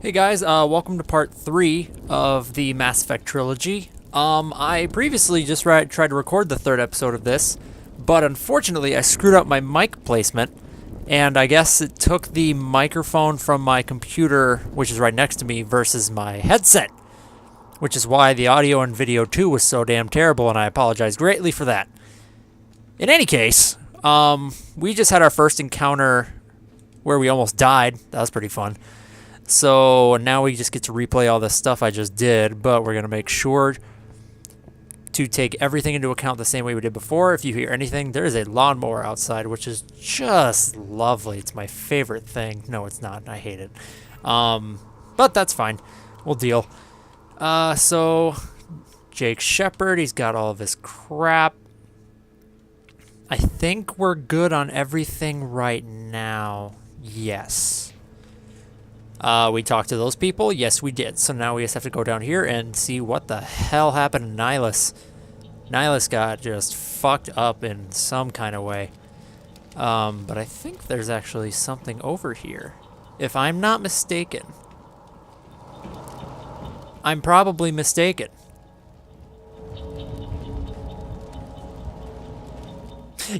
Hey guys, welcome to part 3 of the Mass Effect Trilogy. I previously just tried to record the third episode of this, but unfortunately I screwed up my mic placement, and I guess it took the microphone from my computer, which is right next to me, versus my headset, which is why the audio and video too was so damn terrible, and I apologize greatly for that. In any case, we just had our first encounter where we almost died. That was pretty fun. So now we just get to replay all this stuff I just did, but we're going to make sure to take everything into account the same way we did before. If you hear anything, there is a lawnmower outside, which is just lovely. It's my favorite thing. No, it's not. I hate it. But that's fine. We'll deal. So Jake Shepard, he's got all of his crap. I think we're good on everything right now. Yes. We talked to those people? Yes, we did. So now we just have to go down here and see what the hell happened to Nihilus. Nihilus got just fucked up in some kind of way. But I think there's actually something over here. If I'm not mistaken. I'm probably mistaken.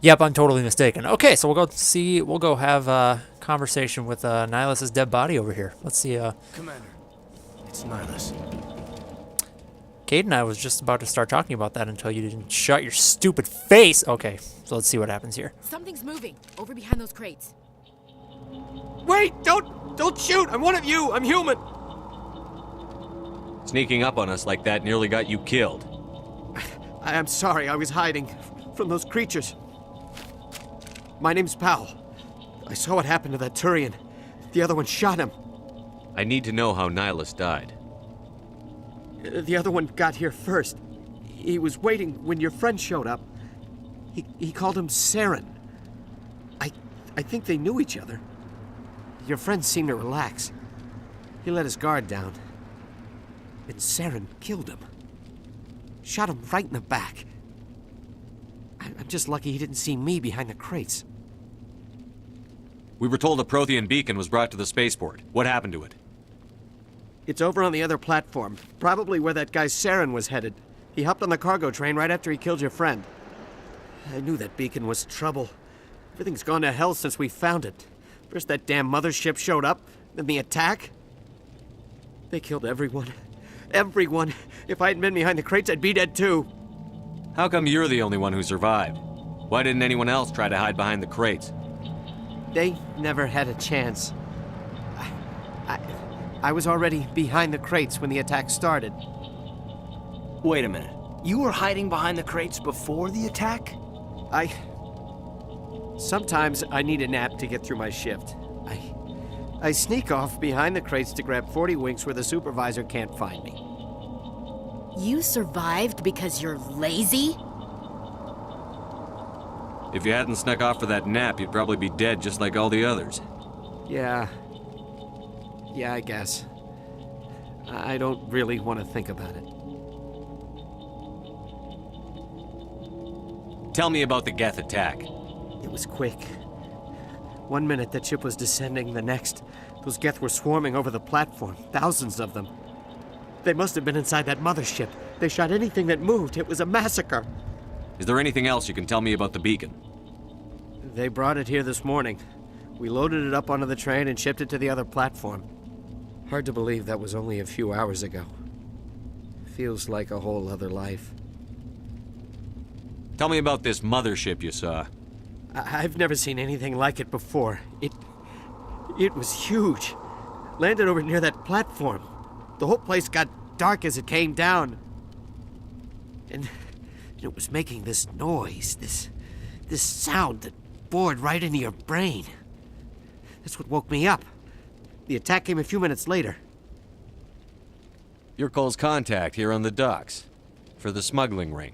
Yep, I'm totally mistaken. Okay, so we'll go have a conversation with Nihilus' dead body over here. Let's see. Commander, it's Nihilus. Cade and I was just about to start talking about that until you didn't shut your stupid face. Okay, so let's see what happens here. Something's moving over behind those crates. Wait! Don't shoot! I'm one of you! I'm human! Sneaking up on us like that nearly got you killed. I'm sorry, I was hiding from those creatures. My name's Powell. I saw what happened to that Turian. The other one shot him. I need to know how Nihilus died. The other one got here first. He was waiting when your friend showed up. He called him Saren. I think they knew each other. Your friend seemed to relax. He let his guard down. And Saren killed him. Shot him right in the back. I'm just lucky he didn't see me behind the crates. We were told a Prothean beacon was brought to the spaceport. What happened to it? It's over on the other platform. Probably where that guy Saren was headed. He hopped on the cargo train right after he killed your friend. I knew that beacon was trouble. Everything's gone to hell since we found it. First that damn mothership showed up, then the attack. They killed everyone. Everyone. If I hadn't been behind the crates, I'd be dead too. How come you're the only one who survived? Why didn't anyone else try to hide behind the crates? They never had a chance. I was already behind the crates when the attack started. Wait a minute. You were hiding behind the crates before the attack? Sometimes I need a nap to get through my shift. I sneak off behind the crates to grab 40 winks where the supervisor can't find me. You survived because you're lazy? If you hadn't snuck off for that nap, you'd probably be dead just like all the others. Yeah, I guess. I don't really want to think about it. Tell me about the Geth attack. It was quick. 1 minute that ship was descending, the next, those Geth were swarming over the platform, thousands of them. They must have been inside that mothership. They shot anything that moved. It was a massacre. Is there anything else you can tell me about the beacon? They brought it here this morning. We loaded it up onto the train and shipped it to the other platform. Hard to believe that was only a few hours ago. Feels like a whole other life. Tell me about this mothership you saw. I've never seen anything like it before. It was huge. Landed over near that platform. The whole place got dark as it came down. And it was making this noise, this sound that bored right into your brain. That's what woke me up. The attack came a few minutes later. Your Cole's contact here on the docks. For the smuggling ring.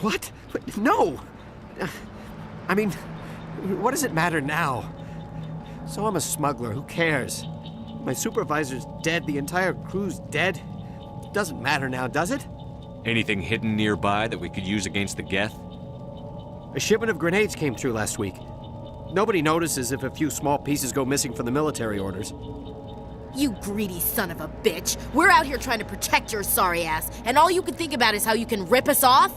What? No! I mean, what does it matter now? So I'm a smuggler, who cares? My supervisor's dead, the entire crew's dead. Doesn't matter now, does it? Anything hidden nearby that we could use against the Geth? A shipment of grenades came through last week. Nobody notices if a few small pieces go missing from the military orders. You greedy son of a bitch. We're out here trying to protect your sorry ass, and all you can think about is how you can rip us off?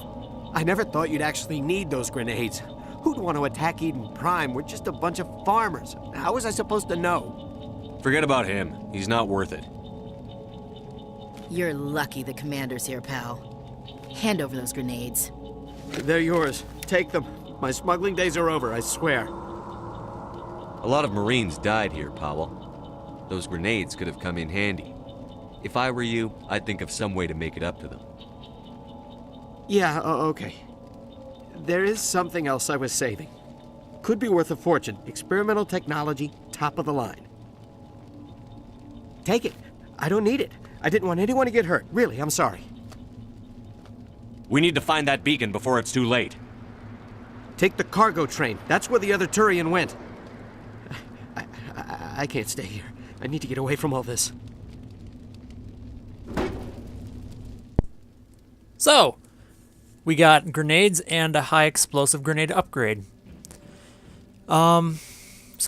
I never thought you'd actually need those grenades. Who'd want to attack Eden Prime? We're just a bunch of farmers. How was I supposed to know? Forget about him. He's not worth it. You're lucky the commander's here, pal. Hand over those grenades. They're yours. Take them. My smuggling days are over, I swear. A lot of Marines died here, Powell. Those grenades could have come in handy. If I were you, I'd think of some way to make it up to them. Yeah, okay. There is something else I was saving. Could be worth a fortune. Experimental technology, top of the line. Take it. I don't need it. I didn't want anyone to get hurt. Really, I'm sorry. We need to find that beacon before it's too late. Take the cargo train. That's where the other Turian went. I can't stay here. I need to get away from all this. So, we got grenades and a high explosive grenade upgrade. So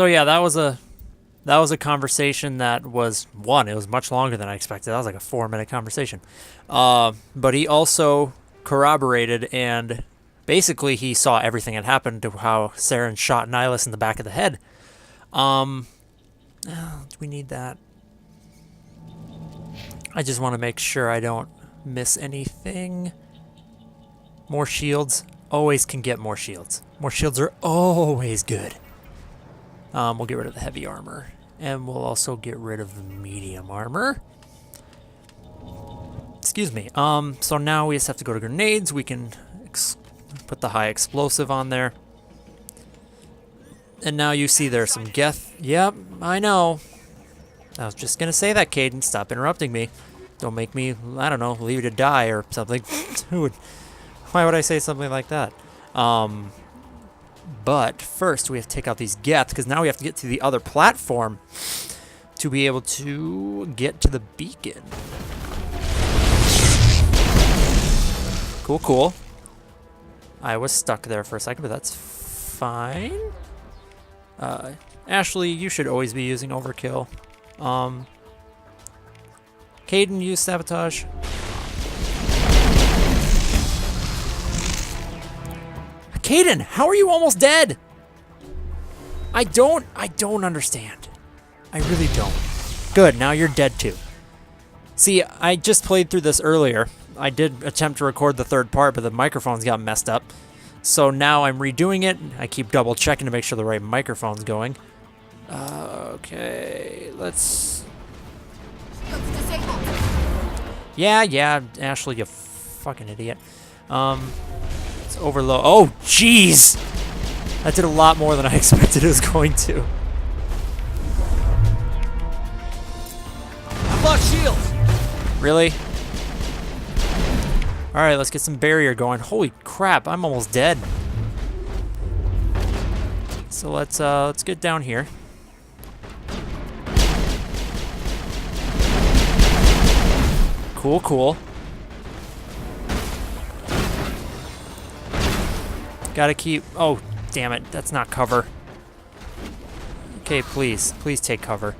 yeah, that was a conversation that was it was much longer than I expected. That was like a 4-minute conversation. But he also corroborated, and basically he saw everything that happened to how Saren shot Nihilus in the back of the head. Do we need that? I just want to make sure I don't miss anything. More shields. Always can get more shields. More shields are always good. We'll get rid of the heavy armor. And we'll also get rid of the medium armor. Excuse me. So now we just have to go to grenades. We can put the high explosive on there. And now you see there's some Geth. Yep, I know. I was just going to say that, Caden. Stop interrupting me. Don't make me, I don't know, leave you to die or something. Why would I say something like that? But first we have to take out these Geth, because now we have to get to the other platform to be able to get to the beacon. Cool, cool. I was stuck there for a second, but that's fine. Ashley, you should always be using overkill. Caden, use sabotage. Caden, how are you almost dead? I don't understand. I really don't. Good, now you're dead too. See, I just played through this earlier. I did attempt to record the third part, but the microphones got messed up. So now I'm redoing it. I keep double checking to make sure the right microphone's going. Okay, let's... Yeah, Ashley, you fucking idiot. Let's overload. Oh, jeez! That did a lot more than I expected it was going to. I've lost shields! Really? Alright, let's get some barrier going. Holy crap, I'm almost dead. So let's get down here. Cool, cool. Gotta keep... Oh, damn it. That's not cover. Okay, please. Please take cover.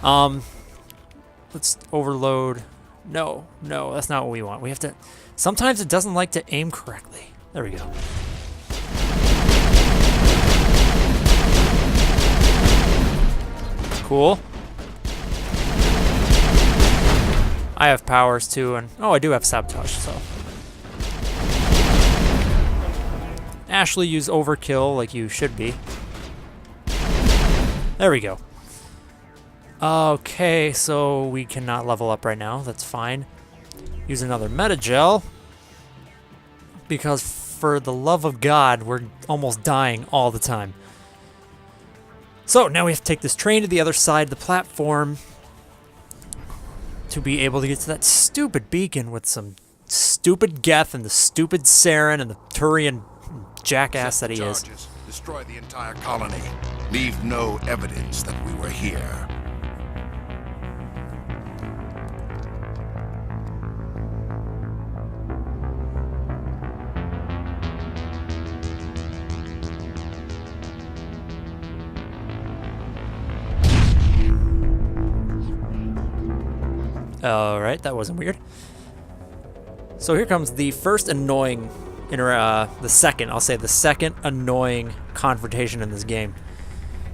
Let's overload. No, that's not what we want. We have to... Sometimes it doesn't like to aim correctly. There we go. Cool. I have powers too, and oh, I do have sabotage, so. Ashley, use overkill like you should be. There we go. Okay, so we cannot level up right now. That's fine. Use another metagel. Because for the love of God, we're almost dying all the time. So now we have to take this train to the other side of the platform to be able to get to that stupid beacon with some stupid Geth and the stupid Saren and the Turian jackass that he is. Destroy the entire colony. Leave no evidence that we were here. Alright, that wasn't weird. So here comes the first annoying, the second annoying confrontation in this game.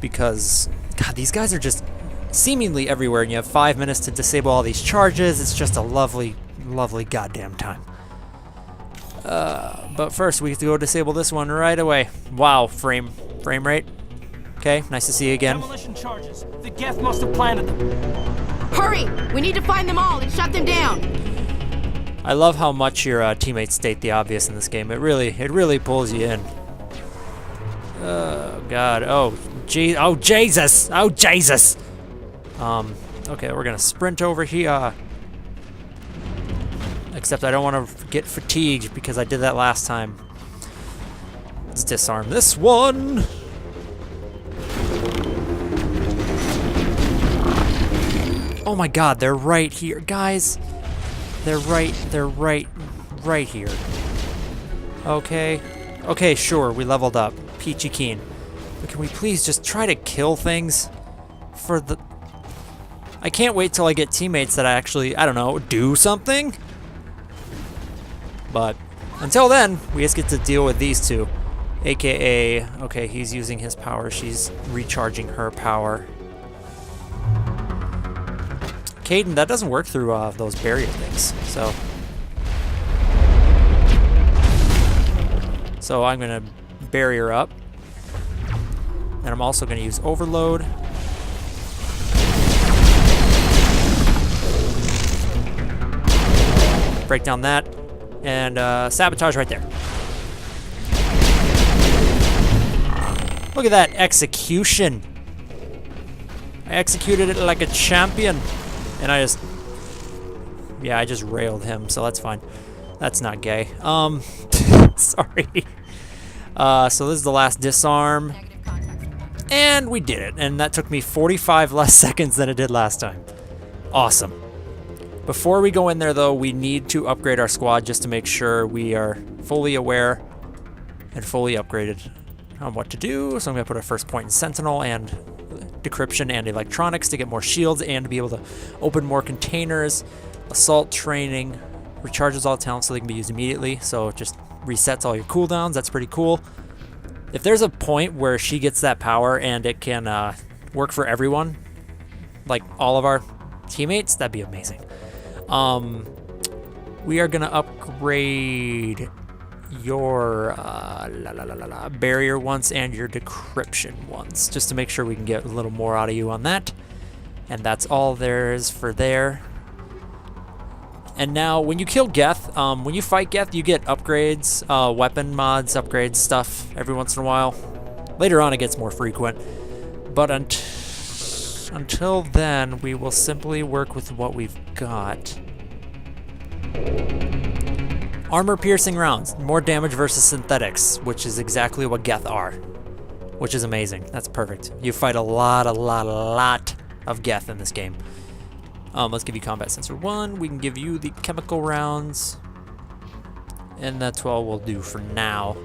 Because, God, these guys are just seemingly everywhere, and you have 5 minutes to disable all these charges. It's just a lovely, lovely goddamn time. But first, we have to go disable this one right away. Wow, frame rate. Okay, nice to see you again. Demolition charges. The Geth must have planted them. Hurry! We need to find them all and shut them down. I love how much your teammates state the obvious in this game. It really pulls you in. Oh God. Oh Jesus. Oh Jesus. Okay, we're gonna sprint over here. Except I don't want to get fatigued because I did that last time. Let's disarm this one. Oh my God, they're right here, guys. They're right here. Okay, sure, we leveled up. Peachy keen. But can we please just try to kill things for the... I can't wait till I get teammates that actually, I don't know, do something. But until then, we just get to deal with these two. AKA, okay, he's using his power, she's recharging her power. Caden, that doesn't work through those barrier things, so I'm gonna barrier up, and I'm also gonna use overload. Break down that, and sabotage right there. Look at that execution. I executed it like a champion. And I just railed him, so that's fine. That's not gay. Sorry. So this is the last disarm. And we did it. And that took me 45 less seconds than it did last time. Awesome. Before we go in there, though, we need to upgrade our squad just to make sure we are fully aware and fully upgraded on what to do. So I'm going to put our first point in Sentinel and decryption and electronics to get more shields and to be able to open more containers. Assault training recharges all talents so they can be used immediately, so it just resets all your cooldowns. That's pretty cool. If there's a point where she gets that power and it can work for everyone, like all of our teammates, that'd be amazing. We are gonna upgrade your barrier once and your decryption once, just to make sure we can get a little more out of you on that. And that's all there is for there. And now, when you kill Geth, when you fight Geth, you get upgrades, weapon mods, upgrades, stuff every once in a while. Later on, it gets more frequent. But until then, we will simply work with what we've got. Armor-piercing rounds, more damage versus synthetics, which is exactly what Geth are, which is amazing. That's perfect. You fight a lot of Geth in this game. Let's give you combat sensor 1. We can give you the chemical rounds, and that's all we'll do for now.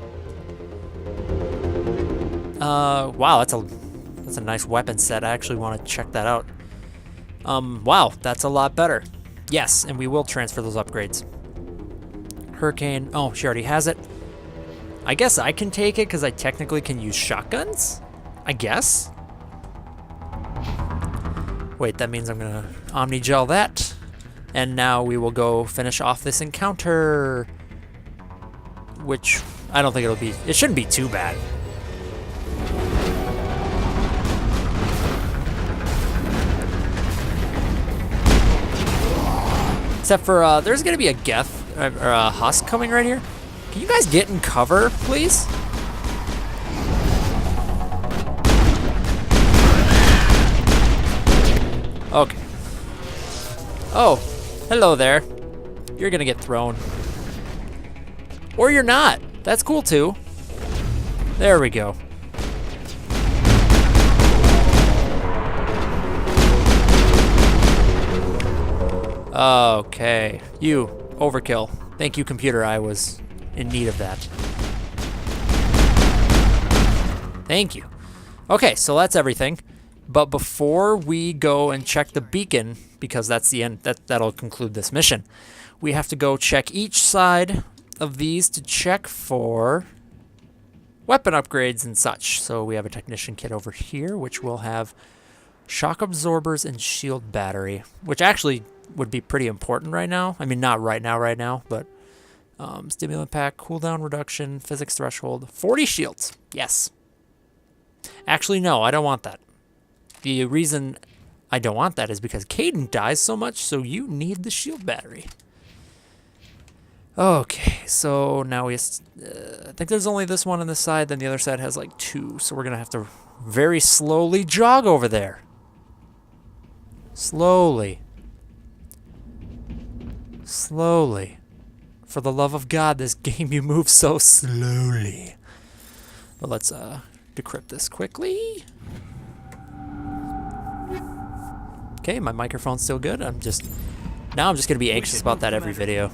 Wow, that's a nice weapon set. I actually want to check that out. Wow, that's a lot better. Yes, and we will transfer those upgrades. Hurricane. Oh, she already has it. I guess I can take it because I technically can use shotguns? I guess? Wait, that means I'm gonna Omni-Gel that. And now we will go finish off this encounter. Which, I don't think it shouldn't be too bad. Except for, there's gonna be a Geth, or a Husk coming right here. Can you guys get in cover, please? Okay. Oh, hello there. You're gonna get thrown. Or you're not. That's cool too. There we go. Okay. You, overkill. Thank you, computer. I was in need of that. Thank you. Okay, so that's everything. But before we go and check the beacon, because that's the end, that'll conclude this mission, we have to go check each side of these to check for weapon upgrades and such. So we have a technician kit over here, which will have shock absorbers and shield battery, which actually would be pretty important right now. I mean, not right now, but stimulant pack, cooldown reduction, physics threshold, 40 shields. Yes. Actually, no, I don't want that. The reason I don't want that is because Caden dies so much, so you need the shield battery. Okay, so now I think there's only this one on this side, then the other side has like 2, so we're going to have to very slowly jog over there. Slowly. Slowly. For the love of God, this game, you move so slowly. But let's decrypt this quickly. Okay, my microphone's still good. Now I'm just going to be anxious about that every video.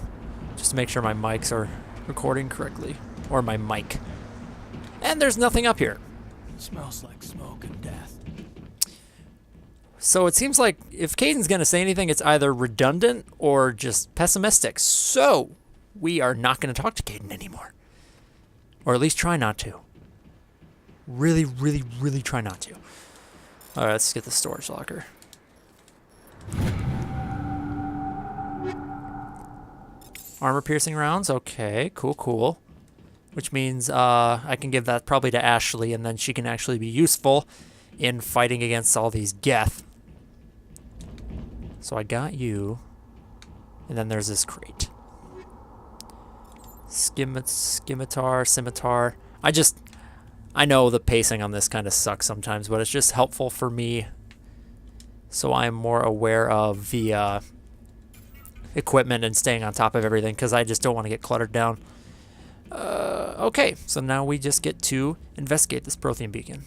Just to make sure my mics are recording correctly. Or my mic. And there's nothing up here. It smells like smoke and death. So it seems like if Caden's going to say anything, it's either redundant or just pessimistic. So we are not going to talk to Caden anymore. Or at least try not to. Really, really, really try not to. Alright, let's get the storage locker. Armor-piercing rounds. Okay, cool. Which means I can give that probably to Ashley, and then she can actually be useful in fighting against all these Geth. So I got you. And then there's this crate. Scimitar. I know the pacing on this kind of sucks sometimes, but it's just helpful for me so I'm more aware of the equipment and staying on top of everything, because I just don't want to get cluttered down. Okay, so now we just get to investigate this Prothean beacon.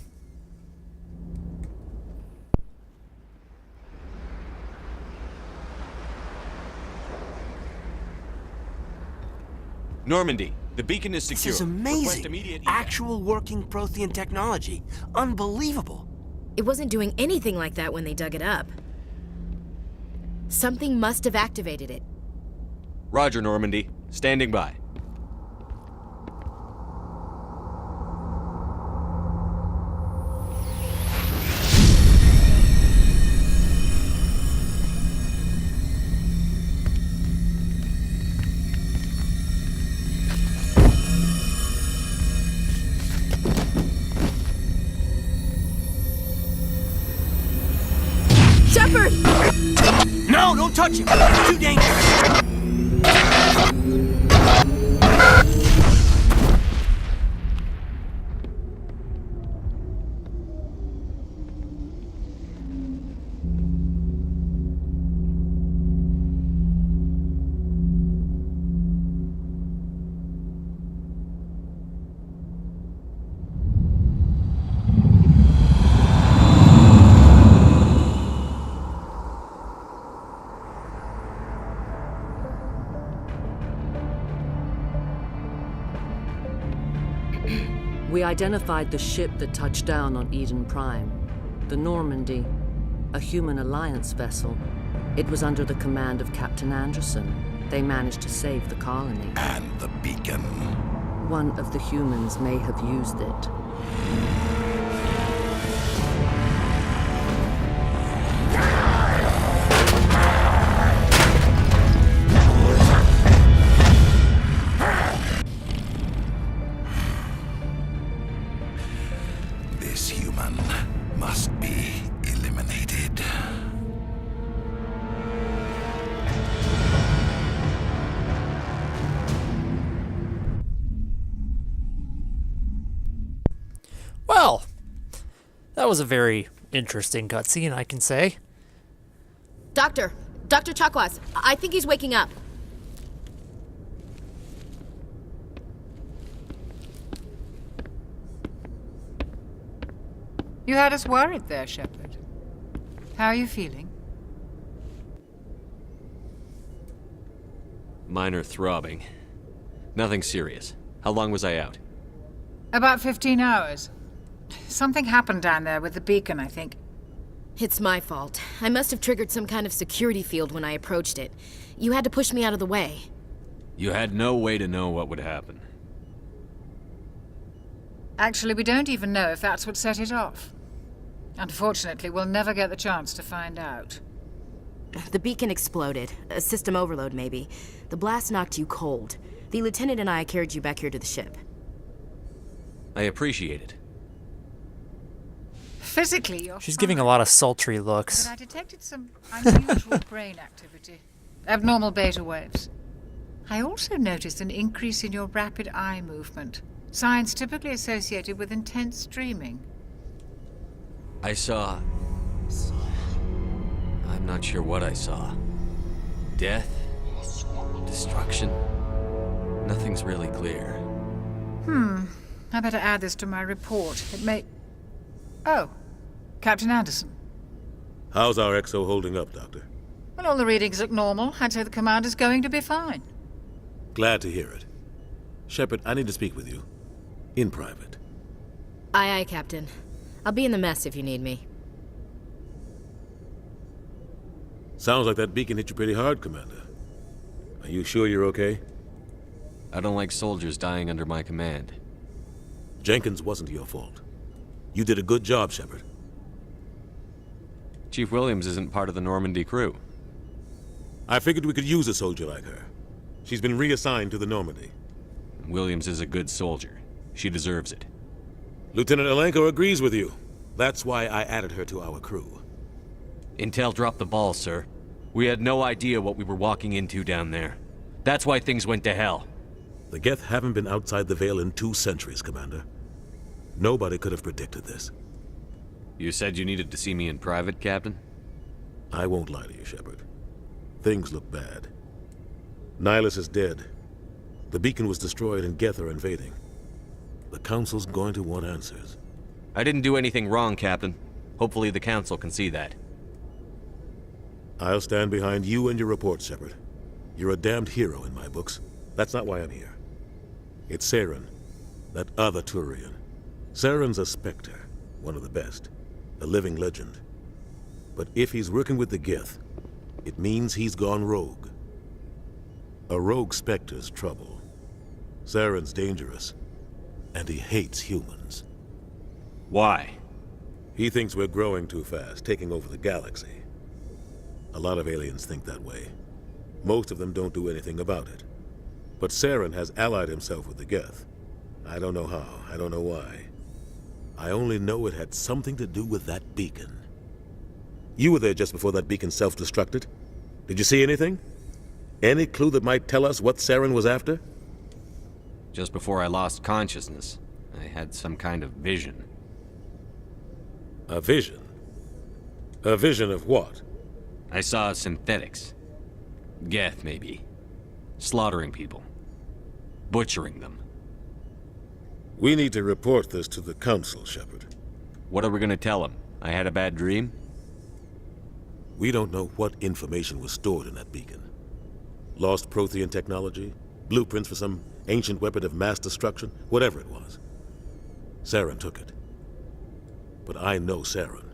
Normandy, the beacon is This secure. is Request amazing. immediate evac. Actual working Prothean technology. Unbelievable. It wasn't doing anything like that when they dug it up. Something must have activated it. Roger, Normandy. Standing by. Shepard! No, don't touch him. It's too dangerous. We identified the ship that touched down on Eden Prime, the Normandy, a human alliance vessel. It was under the command of Captain Anderson. They managed to save the colony. And the beacon. One of the humans may have used it. This human must be eliminated. Well, that was a very interesting cutscene, I can say. Dr. Chakwas, I think he's waking up. You had us worried there, Shepard. How are you feeling? Minor throbbing. Nothing serious. How long was I out? About 15 hours. Something happened down there with the beacon, I think. It's my fault. I must have triggered some kind of security field when I approached it. You had to push me out of the way. You had no way to know what would happen. Actually, we don't even know if that's what set it off. Unfortunately, we'll never get the chance to find out. The beacon exploded. A system overload, maybe. The blast knocked you cold. The lieutenant and I carried you back here to the ship. I appreciate it. Physically, you're She's fine, giving a lot of sultry looks. but I detected some unusual brain activity. Abnormal beta waves. I also noticed an increase in your rapid eye movement. Signs typically associated with intense dreaming. I saw... I'm not sure what I saw. Death? Destruction? Nothing's really clear. I better add this to my report. It may... Oh, Captain Anderson. How's our XO holding up, Doctor? Well, all the readings look normal. I'd say the commander's going to be fine. Glad to hear it. Shepard, I need to speak with you. In private. Aye, aye, Captain. I'll be in the mess if you need me. Sounds like that beacon hit you pretty hard, Commander. Are you sure you're okay? I don't like soldiers dying under my command. Jenkins wasn't your fault. You did a good job, Shepard. Chief Williams isn't part of the Normandy crew. I figured we could use a soldier like her. She's been reassigned to the Normandy. Williams is a good soldier. She deserves it. Lieutenant Alenko agrees with you. That's why I added her to our crew. Intel dropped the ball, sir. We had no idea what we were walking into down there. That's why things went to hell. The Geth haven't been outside the Veil in 2 centuries, Commander. Nobody could have predicted this. You said you needed to see me in private, Captain? I won't lie to you, Shepard. Things look bad. Nihilus is dead. The beacon was destroyed and Geth are invading. The Council's going to want answers. I didn't do anything wrong, Captain. Hopefully the Council can see that. I'll stand behind you and your report, Shepard. You're a damned hero in my books. That's not why I'm here. It's Saren, that other Turian. Saren's a Spectre, one of the best, a living legend. But if he's working with the Geth, it means he's gone rogue. A rogue Spectre's trouble. Saren's dangerous, and he hates humans. Why? He thinks we're growing too fast, taking over the galaxy. A lot of aliens think that way. Most of them don't do anything about it. But Saren has allied himself with the Geth. I don't know how, I don't know why. I only know it had something to do with that beacon. You were there just before that beacon self-destructed. Did you see anything? Any clue that might tell us what Saren was after? Just before I lost consciousness, I had some kind of vision. A vision? A vision of what? I saw synthetics. Geth, maybe. Slaughtering people. Butchering them. We need to report this to the Council, Shepard. What are we gonna tell them? I had a bad dream? We don't know what information was stored in that beacon. Lost Prothean technology? Blueprints for some ancient weapon of mass destruction? Whatever it was. Saren took it. But I know Saren.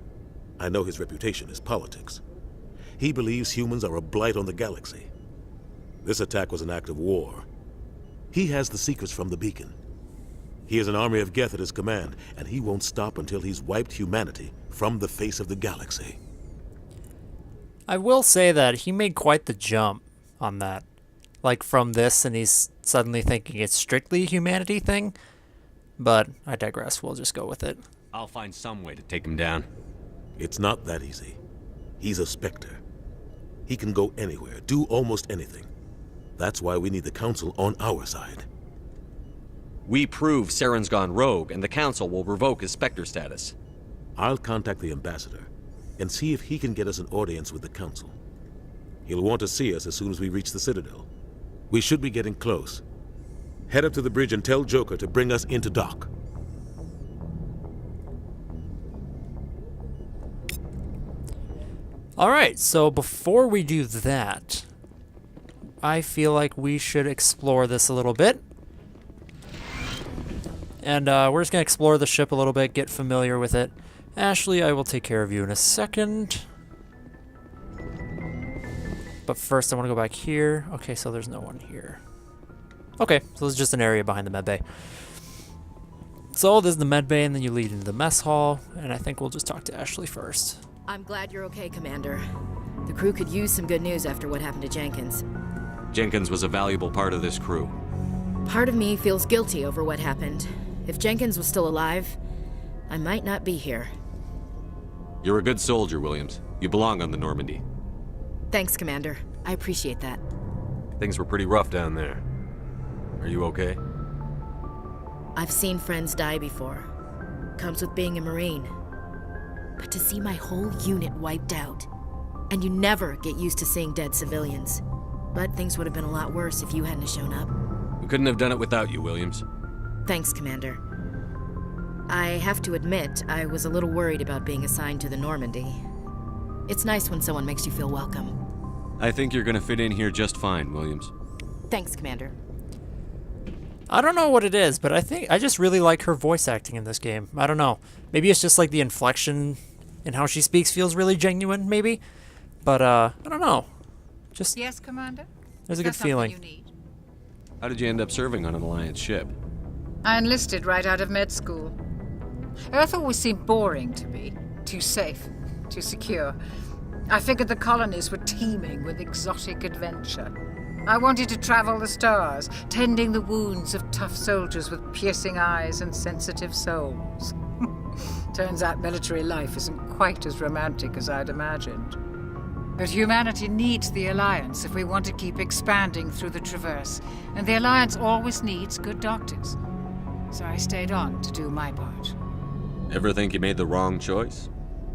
I know his reputation is politics. He believes humans are a blight on the galaxy. This attack was an act of war. He has the secrets from the beacon. He has an army of Geth at his command, and he won't stop until he's wiped humanity from the face of the galaxy. I will say that he made quite the jump on that. Like from this, and he's suddenly thinking it's strictly a humanity thing. But I digress. We'll just go with it. I'll find some way to take him down. It's not that easy. He's a Spectre. He can go anywhere, do almost anything. That's why we need the Council on our side. We prove Saren's gone rogue, and the Council will revoke his Spectre status. I'll contact the Ambassador and see if he can get us an audience with the Council. He'll want to see us as soon as we reach the Citadel. We should be getting close. Head up to the bridge and tell Joker to bring us into dock. Alright, so before we do that, I feel like we should explore this a little bit. And we're just going to explore the ship a little bit, get familiar with it, Ashley, I will take care of you in a second. But first, I want to go back here. Okay, so there's no one here. Okay, so it's just an area behind the med bay. So this is the med bay, and then you lead into the mess hall, and I think we'll just talk to Ashley first. I'm glad you're okay, Commander. The crew could use some good news after what happened to Jenkins. Jenkins was a valuable part of this crew. Part of me feels guilty over what happened. If Jenkins was still alive, I might not be here. You're a good soldier, Williams. You belong on the Normandy. Thanks, Commander. I appreciate that. Things were pretty rough down there. Are you okay? I've seen friends die before. Comes with being a Marine. But to see my whole unit wiped out, and you never get used to seeing dead civilians. But things would have been a lot worse if you hadn't shown up. We couldn't have done it without you, Williams. Thanks, Commander. I have to admit, I was a little worried about being assigned to the Normandy. It's nice when someone makes you feel welcome. I think you're gonna fit in here just fine, Williams. Thanks, Commander. I don't know what it is, but I just really like her voice acting in this game. I don't know. Maybe it's just like the inflection in how she speaks feels really genuine, maybe. But, I don't know. Just, Yes, Commander? there's a Is good that something feeling. you need? How did you end up serving on an Alliance ship? I enlisted right out of med school. Earth always seemed boring to me. Too safe, too secure. I figured the colonies were teeming with exotic adventure. I wanted to travel the stars, tending the wounds of tough soldiers with piercing eyes and sensitive souls. Turns out military life isn't quite as romantic as I'd imagined. But humanity needs the Alliance if we want to keep expanding through the Traverse, and the Alliance always needs good doctors. So I stayed on to do my part. Ever think you made the wrong choice?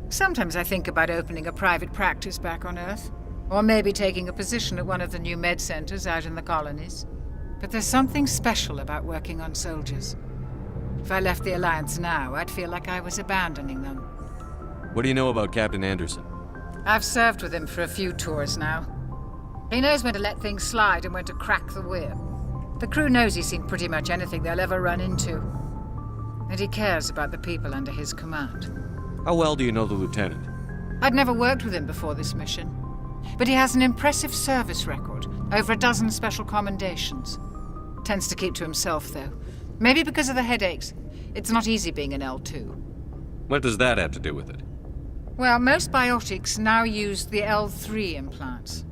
Sometimes I think about opening a private practice back on Earth, or maybe taking a position at one of the new med centers out in the colonies. But there's something special about working on soldiers. If I left the Alliance now, I'd feel like I was abandoning them. What do you know about Captain Anderson? I've served with him for a few tours now. He knows when to let things slide and when to crack the whip. The crew knows he's seen pretty much anything they'll ever run into. And he cares about the people under his command. How well do you know the lieutenant? I'd never worked with him before this mission. But he has an impressive service record, over a dozen special commendations. Tends to keep to himself, though. Maybe because of the headaches. It's not easy being an L2. What does that have to do with it? Well, most biotics now use the L3 implants.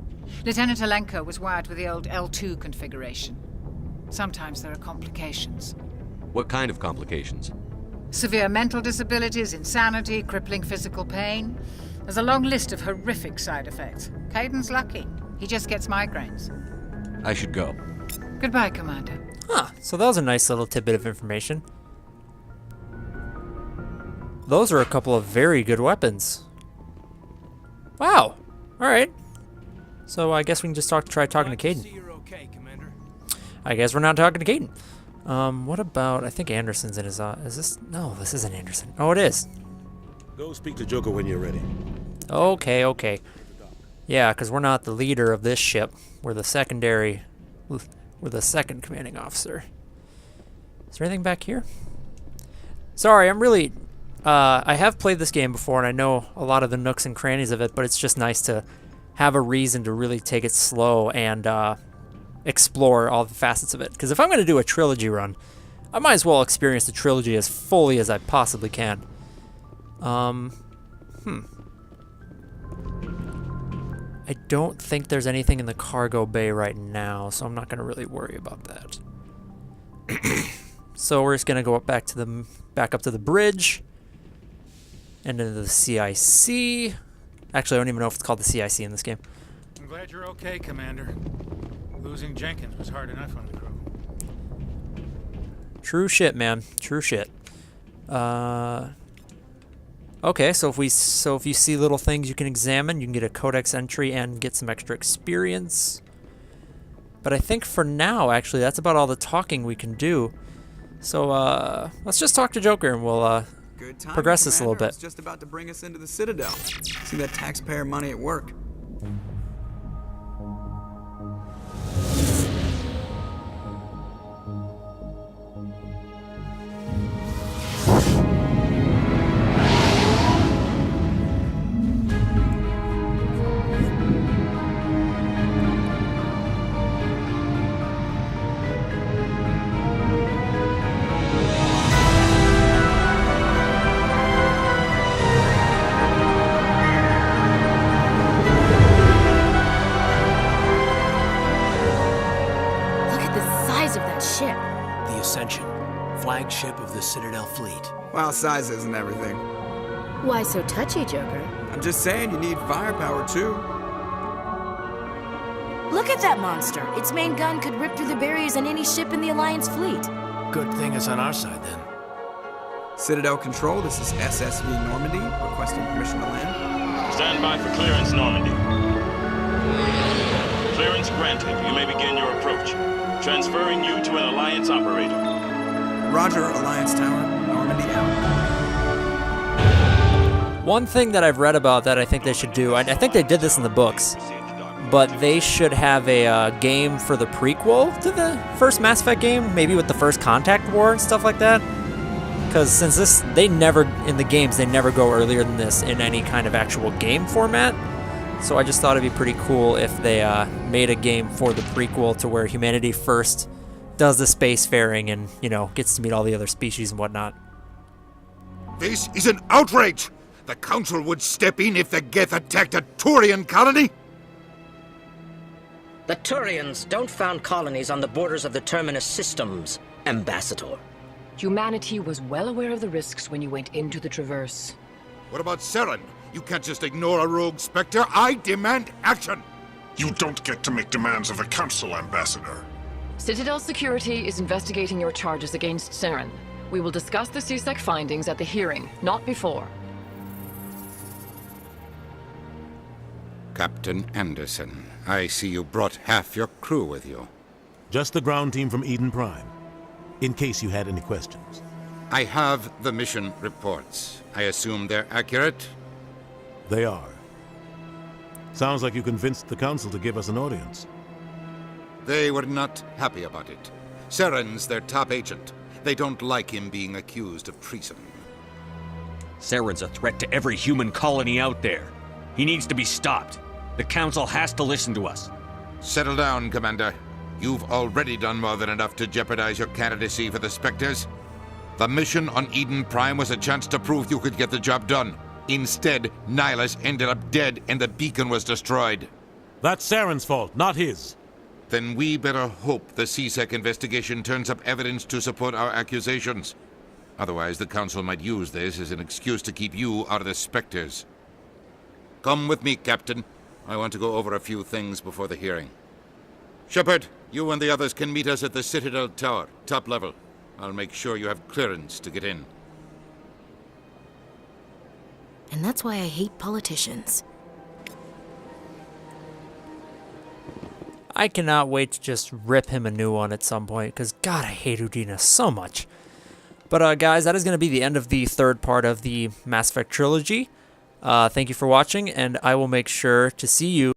Lieutenant Alenko was wired with the old L2 configuration. Sometimes there are complications. What kind of complications? Severe mental disabilities, insanity, crippling physical pain. There's a long list of horrific side effects. Caden's lucky. He just gets migraines. I should go. Goodbye, Commander. Huh, so that was a nice little tidbit of information. Those are a couple of very good weapons. Wow. Alright. So I guess we can just try talking to Caden. You're okay, Commander. I guess we're not talking to Caden. What about, I think Anderson's in his, is this, no, this isn't Anderson. Oh, it is. Go speak to Joker when you're ready. Okay, okay. Yeah, because we're not the leader of this ship. We're the second commanding officer. Is there anything back here? Sorry, I'm really, I have played this game before and I know a lot of the nooks and crannies of it, but it's just nice to have a reason to really take it slow and, explore all the facets of it. Because if I'm going to do a trilogy run, I might as well experience the trilogy as fully as I possibly can. I don't think there's anything in the cargo bay right now, so I'm not going to really worry about that. So we're just going to go back up to the bridge and into the CIC. Actually, I don't even know if it's called the CIC in this game. I'm glad you're okay, Commander. Losing Jenkins was hard enough on the crew. True shit, man. True shit. Okay, so if you see little things you can examine, you can get a codex entry and get some extra experience. But I think for now, actually, that's about all the talking we can do. So let's just talk to Joker and we'll Good time, progress this a little Commander. bit. It's just about to bring us into the Citadel. See that taxpayer money at work. the Citadel fleet. Well, size isn't everything. Why so touchy, Joker? I'm just saying you need firepower, too. Look at that monster. Its main gun could rip through the barriers on any ship in the Alliance fleet. Good thing it's on our side, then. Citadel Control, this is SSV Normandy, requesting permission to land. Stand by for clearance, Normandy. Clearance granted. You may begin your approach. Transferring you to an Alliance operator. Roger, Alliance Tower. Normandy out. One thing that I've read about that I think they should do, I think they did this in the books, but they should have a game for the prequel to the first Mass Effect game, maybe with the first Contact War and stuff like that. Because since they never, in the games, they never go earlier than this in any kind of actual game format. So I just thought it'd be pretty cool if they made a game for the prequel to where humanity first does the spacefaring and, gets to meet all the other species and whatnot. This is an outrage! The Council would step in if the Geth attacked a Turian colony? The Turians don't found colonies on the borders of the Terminus systems, Ambassador. Humanity was well aware of the risks when you went into the Traverse. What about Saren? You can't just ignore a rogue Spectre. I demand action! You don't get to make demands of the Council, Ambassador. Citadel Security is investigating your charges against Saren. We will discuss the CSEC findings at the hearing, not before. Captain Anderson, I see you brought half your crew with you. Just the ground team from Eden Prime, in case you had any questions. I have the mission reports. I assume they're accurate? They are. Sounds like you convinced the Council to give us an audience. They were not happy about it. Saren's their top agent. They don't like him being accused of treason. Saren's a threat to every human colony out there. He needs to be stopped. The Council has to listen to us. Settle down, Commander. You've already done more than enough to jeopardize your candidacy for the Spectres. The mission on Eden Prime was a chance to prove you could get the job done. Instead, Nihilus ended up dead and the beacon was destroyed. That's Saren's fault, not his. Then we better hope the CSEC investigation turns up evidence to support our accusations. Otherwise, the Council might use this as an excuse to keep you out of the Spectres. Come with me, Captain. I want to go over a few things before the hearing. Shepard, you and the others can meet us at the Citadel Tower, top level. I'll make sure you have clearance to get in. And that's why I hate politicians. I cannot wait to just rip him a new one at some point, because God, I hate Udina so much. But guys, that is going to be the end of the third part of the Mass Effect trilogy. Thank you for watching, and I will make sure to see you